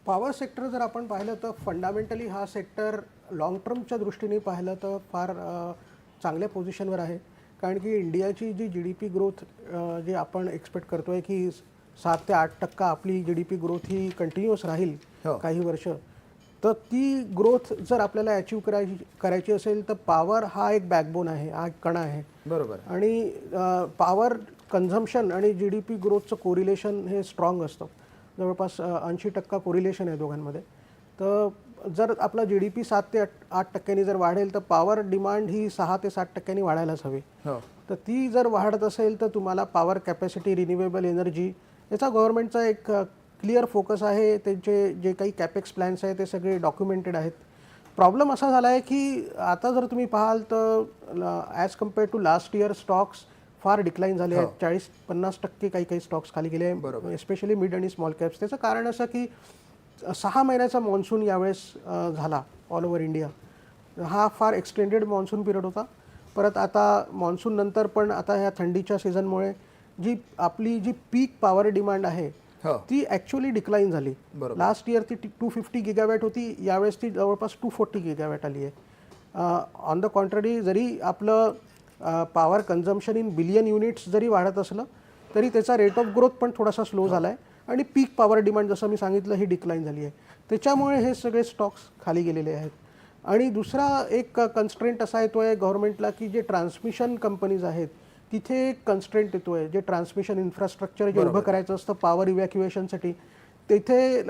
Power sector जर आपण पाहिलं तर फंडामेंटली हा सेक्टर लाँग टर्मच्या दृष्टीने पाहिलं तर फार चांगल्या पोझिशनवर आहे. कारण की इंडियाची जी GDP ग्रोथ जे आपण एक्सपेक्ट करतोय की 7 ते 8% आपली GDP ग्रोथ ही कंटिन्युअस राहील हो. काही वर्ष. तर ती ग्रोथ जर आपल्याला अचीव करायची असेल तर पॉवर हा एक बॅकबोन आहे, हा एक कणा आहे. बरोबर. आणि पॉवर कन्झम्पशन आणि GDP ग्रोथचं कोरिलेशन हे स्ट्रॉंग असतं. जवळपास 80% कोरिलेशन आहे दोघांमध्ये. तर जर आपला GDP 7 ते 8% जर वाढेल तर पॉवर डिमांड ही 6 ते 7% वाढायलाच हवी. हो. तर ती जर वाढत असेल तर तुम्हाला पॉवर कॅपॅसिटी, रिन्युएबल एनर्जी याचा गव्हर्नमेंटचा एक क्लिअर फोकस आहे. त्यांचे जे काही कॅपेक्स प्लॅन्स आहेत ते सगळे डॉक्युमेंटेड आहेत. प्रॉब्लेम असा झाला आहे की आता जर तुम्ही पाहाल तर as compared to last year stocks फार डिक्लाइन झाले आहेत. 40-50% काही काही स्टॉक्स खाली गेले आहेत, एस्पेशली मिड आणि स्मॉल कॅप्स. त्याचं कारण असं की 6 महिन्याचा मान्सून यावेळेस झाला ऑल ओव्हर इंडिया. हा फार एक्सटेंडेड मान्सून पिरियड होता. परत आता मान्सून नंतर पण आता ह्या थंडीच्या सीझनमुळे आपली जी पीक पॉवर डिमांड आहे ती ॲक्च्युअली डिक्लाइन झाली. लास्ट इयर ती 250 गिगावॅट होती, यावेळेस ती जवळपास 240 गिगावॅट आली आहे. ऑन द कॉन्ट्ररी जरी आपलं power consumption in billion units जरी वाढत असलं तरी त्याचा रेट ऑफ ग्रोथ पण थोडासा स्लो झाला आहे. आणि पीक पॉवर डिमांड जसं मी सांगितलं ही डिक्लाइन झाली आहे. त्याच्यामुळे हे सगळे स्टॉक्स खाली गेलेले आहेत. आणि दुसरा एक कन्स्ट्रेंट असा येतो आहे गव्हर्नमेंटला की जे ट्रान्समिशन कंपनीज आहेत तिथे एक कन्स्ट्रेंट येतो आहे. जे ट्रान्समिशन इन्फ्रास्ट्रक्चर जे उभं करायचं असतं पॉवर इव्हॅक्युएशनसाठी, तिथे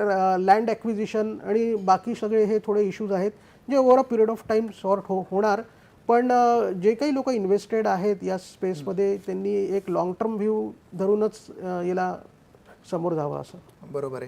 लँड ॲक्विजिशन आणि बाकी सगळे हे थोडे इश्यूज आहेत जे over a period of time sort होणार. पण जे काही लोक इन्व्हेस्टेड आहेत या स्पेसमध्ये त्यांनी एक लाँग टर्म व्ह्यू धरूनच याला समोर जावं असं. बरोबर आहे.